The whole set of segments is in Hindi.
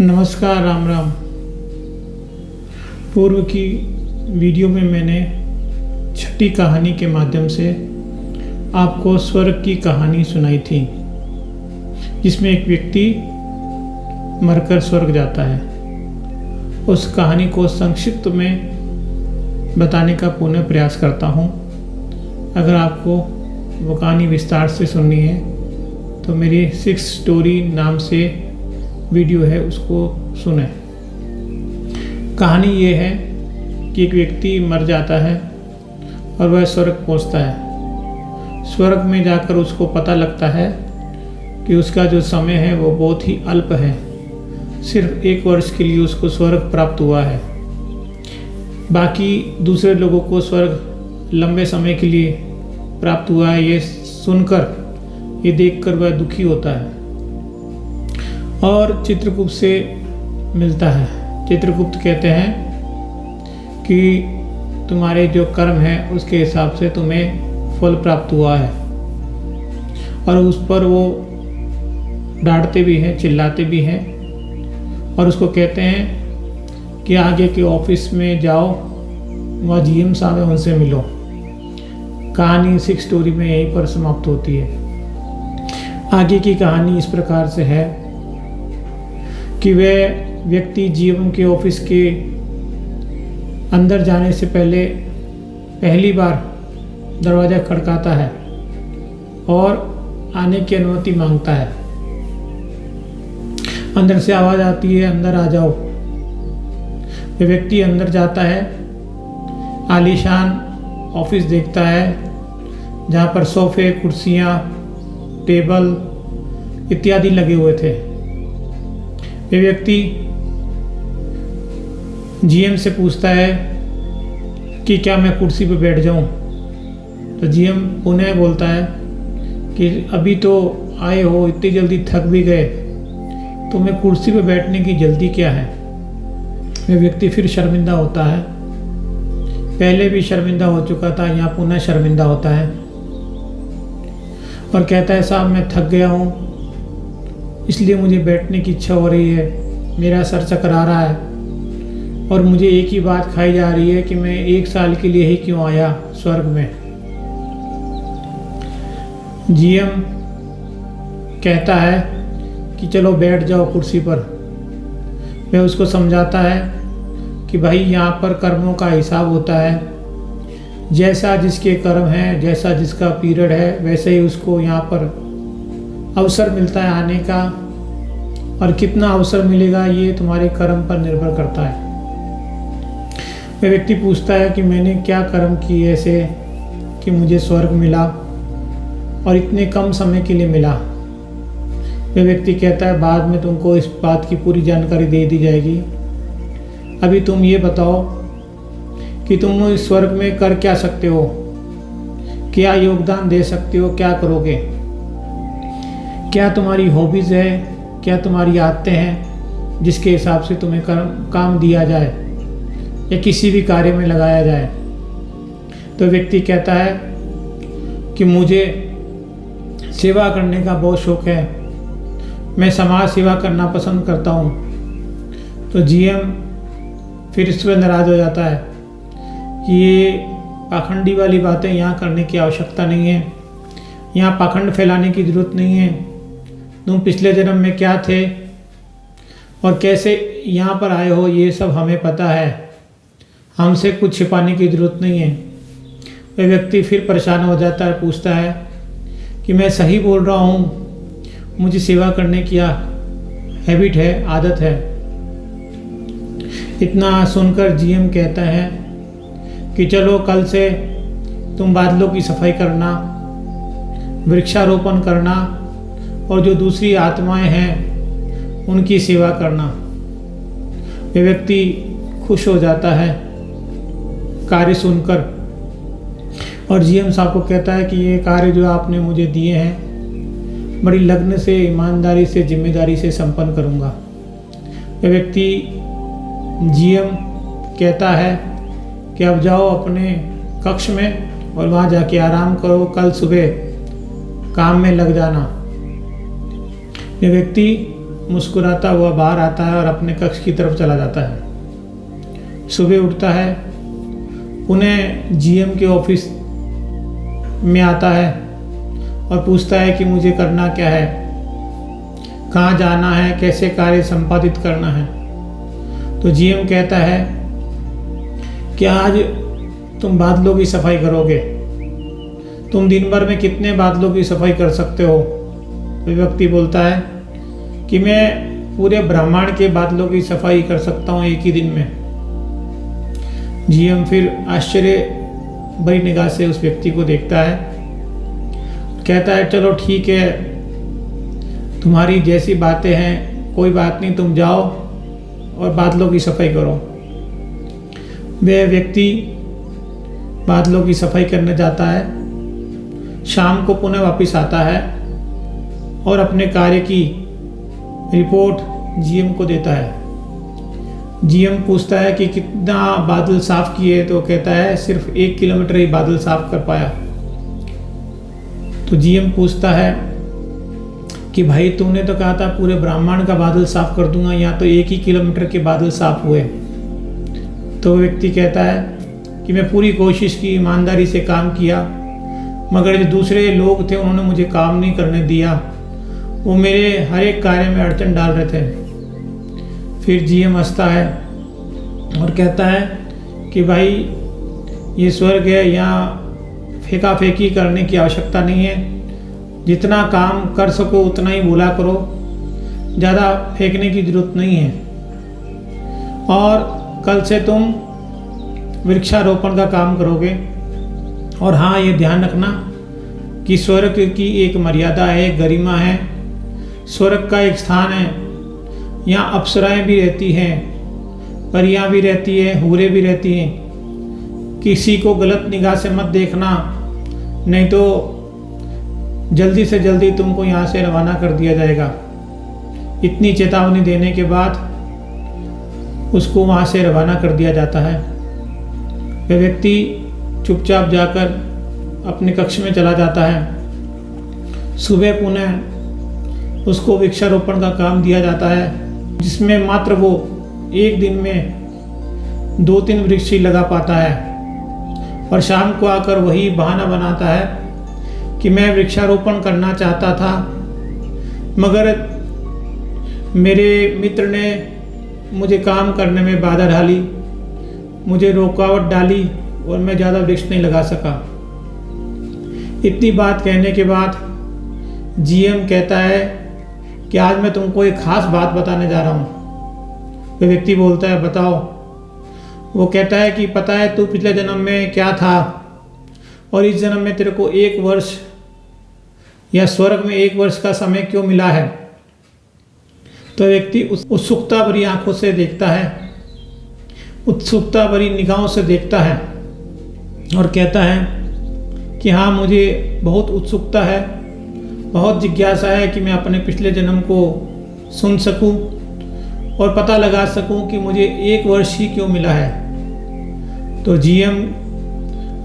नमस्कार, राम राम। पूर्व की वीडियो में मैंने छठी कहानी के माध्यम से आपको स्वर्ग की कहानी सुनाई थी, जिसमें एक व्यक्ति मरकर स्वर्ग जाता है। उस कहानी को संक्षिप्त में बताने का पुनः प्रयास करता हूँ। अगर आपको वो कहानी विस्तार से सुननी है तो मेरी 6 स्टोरी नाम से वीडियो है, उसको सुनें। कहानी ये है कि एक व्यक्ति मर जाता है और वह स्वर्ग पहुंचता है। स्वर्ग में जाकर उसको पता लगता है कि उसका जो समय है वो बहुत ही अल्प है। सिर्फ 1 वर्ष के लिए उसको स्वर्ग प्राप्त हुआ है। बाकी दूसरे लोगों को स्वर्ग लंबे समय के लिए प्राप्त हुआ है। ये सुनकर, ये देखकर वह दुखी होता है और चित्रगुप्त से मिलता है। चित्रगुप्त कहते हैं कि तुम्हारे जो कर्म है उसके हिसाब से तुम्हें फल प्राप्त हुआ है। और उस पर वो डांटते भी हैं, चिल्लाते भी हैं और उसको कहते हैं कि आगे के ऑफिस में जाओ, वहाँ जीएम साहब है, उनसे मिलो। कहानी 6 स्टोरी में यहीं पर समाप्त होती है। आगे की कहानी इस प्रकार से है कि वह व्यक्ति जीएम के ऑफिस के अंदर जाने से पहली बार दरवाज़ा खटकाता है और आने की अनुमति मांगता है। अंदर से आवाज़ आती है, अंदर आ जाओ। वह व्यक्ति अंदर जाता है। आलीशान ऑफिस देखता है जहाँ पर सोफे, कुर्सियाँ, टेबल इत्यादि लगे हुए थे। वह व्यक्ति जीएम से पूछता है कि क्या मैं कुर्सी पर बैठ जाऊं? तो जीएम पुनः बोलता है कि अभी तो आए हो, इतनी जल्दी थक भी गए, तुम्हें कुर्सी पर बैठने की जल्दी क्या है? वह व्यक्ति फिर शर्मिंदा होता है। पहले भी शर्मिंदा हो चुका था, यहाँ पुनः शर्मिंदा होता है और कहता है, साहब मैं थक गया हूँ, इसलिए मुझे बैठने की इच्छा हो रही है। मेरा सर चकरा रहा है और मुझे एक ही बात खाई जा रही है कि मैं 1 साल के लिए ही क्यों आया स्वर्ग में। जीएम कहता है कि चलो बैठ जाओ कुर्सी पर। वह उसको समझाता है कि भाई यहाँ पर कर्मों का हिसाब होता है। जैसा जिसके कर्म है, जैसा जिसका पीरियड है, वैसे ही उसको यहाँ पर अवसर मिलता है आने का। और कितना अवसर मिलेगा ये तुम्हारे कर्म पर निर्भर करता है। वह व्यक्ति पूछता है कि मैंने क्या कर्म किए ऐसे कि मुझे स्वर्ग मिला और इतने कम समय के लिए मिला। वह व्यक्ति कहता है, बाद में तुमको इस बात की पूरी जानकारी दे दी जाएगी। अभी तुम ये बताओ कि तुम इस स्वर्ग में कर क्या सकते हो, क्या योगदान दे सकते हो, क्या करोगे? क्या तुम्हारी हॉबीज़ है, क्या तुम्हारी आदतें हैं जिसके हिसाब से तुम्हें काम दिया जाए या किसी भी कार्य में लगाया जाए? तो व्यक्ति कहता है कि मुझे सेवा करने का बहुत शौक़ है, मैं समाज सेवा करना पसंद करता हूँ। तो जीएम फिर इस पर नाराज़ हो जाता है कि ये पाखंडी वाली बातें यहाँ करने की आवश्यकता नहीं है, यहाँ पाखंड फैलाने की ज़रूरत नहीं है। तुम पिछले जन्म में क्या थे और कैसे यहाँ पर आए हो, ये सब हमें पता है, हमसे कुछ छिपाने की ज़रूरत नहीं है। वह व्यक्ति फिर परेशान हो जाता है, पूछता है कि मैं सही बोल रहा हूँ, मुझे सेवा करने की हैबिट है, आदत है। इतना सुनकर जीएम कहता है कि चलो कल से तुम बादलों की सफाई करना, वृक्षारोपण करना और जो दूसरी आत्माएं हैं उनकी सेवा करना। वह व्यक्ति खुश हो जाता है कार्य सुनकर और जीएम साहब को कहता है कि ये कार्य जो आपने मुझे दिए हैं बड़ी लगन से, ईमानदारी से, जिम्मेदारी से संपन्न करूँगा। वह व्यक्ति जीएम कहता है कि अब जाओ अपने कक्ष में और वहाँ जाके आराम करो, कल सुबह काम में लग जाना। ये व्यक्ति मुस्कुराता हुआ बाहर आता है और अपने कक्ष की तरफ चला जाता है। सुबह उठता है, पुनः जीएम के ऑफिस में आता है और पूछता है कि मुझे करना क्या है, कहाँ जाना है, कैसे कार्य संपादित करना है। तो जीएम कहता है कि आज तुम बादलों की सफाई करोगे, तुम दिन भर में कितने बादलों की सफाई कर सकते हो। तो व्यक्ति बोलता है कि मैं पूरे ब्रह्मांड के बादलों की सफाई कर सकता हूँ एक ही दिन में। जीएम फिर आश्चर्य भरी निगाह से उस व्यक्ति को देखता है, कहता है चलो ठीक है, तुम्हारी जैसी बातें हैं कोई बात नहीं, तुम जाओ और बादलों की सफाई करो। वह व्यक्ति बादलों की सफाई करने जाता है, शाम को पुनः वापस आता है और अपने कार्य की रिपोर्ट जीएम को देता है। जीएम पूछता है कि कितना बादल साफ किए, तो कहता है सिर्फ 1 किलोमीटर ही बादल साफ कर पाया। तो जीएम पूछता है कि भाई तुमने तो कहा था पूरे ब्रह्मांड का बादल साफ कर दूंगा, यहाँ तो 1 ही किलोमीटर के बादल साफ हुए। तो व्यक्ति कहता है कि मैं पूरी कोशिश की, ईमानदारी से काम किया, मगर जो दूसरे लोग थे उन्होंने मुझे काम नहीं करने दिया, वो मेरे हर एक कार्य में अड़चन डाल रहे थे। फिर जीएम हंसता है और कहता है कि भाई ये स्वर्ग है, यहाँ फेंका फेंकी करने की आवश्यकता नहीं है, जितना काम कर सको उतना ही बोला करो, ज़्यादा फेंकने की जरूरत नहीं है। और कल से तुम वृक्षारोपण का काम करोगे। और हाँ, ये ध्यान रखना कि स्वर्ग की एक मर्यादा है, गरिमा है, स्वर्ग का एक स्थान है, यहाँ अप्सराएं भी रहती हैं, परियां भी रहती है, हूरें भी रहती हैं। किसी को गलत निगाह से मत देखना, नहीं तो जल्दी से जल्दी तुमको यहाँ से रवाना कर दिया जाएगा। इतनी चेतावनी देने के बाद उसको वहाँ से रवाना कर दिया जाता है। वह व्यक्ति चुपचाप जाकर अपने कक्ष में चला जाता है। सुबह पुनः उसको वृक्षारोपण का काम दिया जाता है, जिसमें मात्र वो एक दिन में 2-3 वृक्ष ही लगा पाता है। और शाम को आकर वही बहाना बनाता है कि मैं वृक्षारोपण करना चाहता था, मगर मेरे मित्र ने मुझे काम करने में बाधा डाली, मुझे रुकावट डाली और मैं ज़्यादा वृक्ष नहीं लगा सका। इतनी बात कहने के बाद जीएम कहता है कि आज मैं तुमको एक खास बात बताने जा रहा हूँ। वह व्यक्ति बोलता है बताओ। वो कहता है कि पता है तू पिछले जन्म में क्या था और इस जन्म में तेरे को 1 वर्ष या स्वर्ग में 1 वर्ष का समय क्यों मिला है। तो व्यक्ति उत्सुकता भरी आंखों से देखता है, उत्सुकता भरी निगाहों से देखता है और कहता है कि हाँ, मुझे बहुत उत्सुकता है, बहुत जिज्ञासा है कि मैं अपने पिछले जन्म को सुन सकूं और पता लगा सकूं कि मुझे 1 वर्ष ही क्यों मिला है। तो जीएम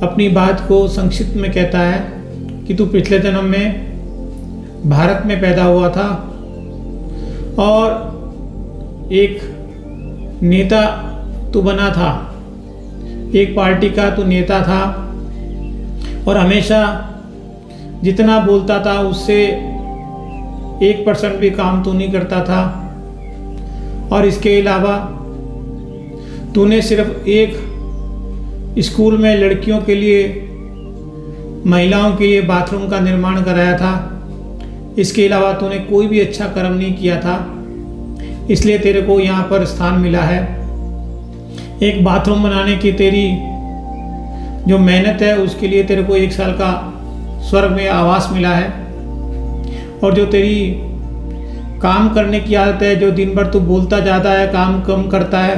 अपनी बात को संक्षिप्त में कहता है कि तू पिछले जन्म में भारत में पैदा हुआ था और एक नेता तू बना था, एक पार्टी का तू नेता था और हमेशा जितना बोलता था उससे 1% भी काम तू नहीं करता था। और इसके अलावा तूने सिर्फ एक स्कूल में लड़कियों के लिए, महिलाओं के लिए बाथरूम का निर्माण कराया था। इसके अलावा तूने कोई भी अच्छा कर्म नहीं किया था, इसलिए तेरे को यहाँ पर स्थान मिला है। एक बाथरूम बनाने की तेरी जो मेहनत है उसके लिए तेरे को 1 साल का स्वर्ग में आवास मिला है। और जो तेरी काम करने की आदत है, जो दिन भर तू बोलता ज़्यादा है, काम कम करता है,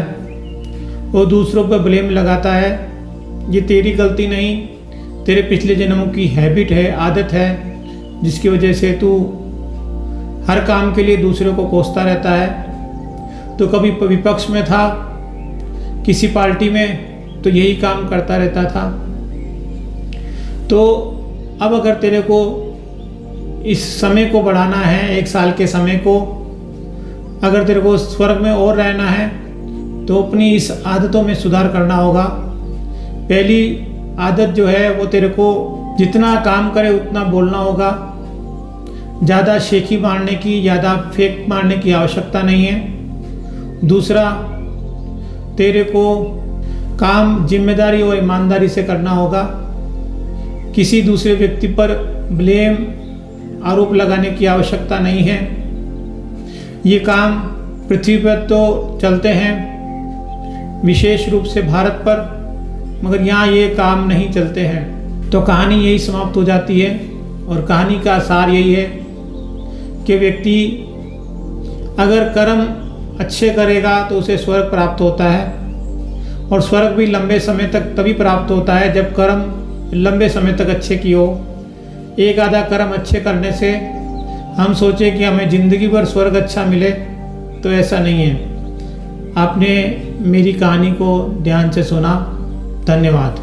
वो दूसरों पर ब्लेम लगाता है, ये तेरी गलती नहीं, तेरे पिछले जन्मों की हैबिट है, आदत है, जिसकी वजह से तू हर काम के लिए दूसरों को कोसता रहता है। तो कभी विपक्ष में था किसी पार्टी में तो यही काम करता रहता था। तो अब अगर तेरे को इस समय को बढ़ाना है, 1 साल के समय को, अगर तेरे को स्वर्ग में और रहना है तो अपनी इस आदतों में सुधार करना होगा। पहली आदत जो है वो तेरे को जितना काम करे उतना बोलना होगा। ज़्यादा शेखी मारने की, ज़्यादा फेक मारने की आवश्यकता नहीं है। दूसरा, तेरे को काम जिम्मेदारी और ईमानदारी से करना होगा। किसी दूसरे व्यक्ति पर ब्लेम, आरोप लगाने की आवश्यकता नहीं है। ये काम पृथ्वी पर तो चलते हैं, विशेष रूप से भारत पर, मगर यहाँ ये काम नहीं चलते हैं। तो कहानी यही समाप्त हो जाती है और कहानी का सार यही है कि व्यक्ति अगर कर्म अच्छे करेगा तो उसे स्वर्ग प्राप्त होता है, और स्वर्ग भी लंबे समय तक तभी प्राप्त होता है जब कर्म लंबे समय तक अच्छे की हो। एक आधा कर्म अच्छे करने से हम सोचें कि हमें ज़िंदगी भर स्वर्ग अच्छा मिले, तो ऐसा नहीं है। आपने मेरी कहानी को ध्यान से सुना, धन्यवाद।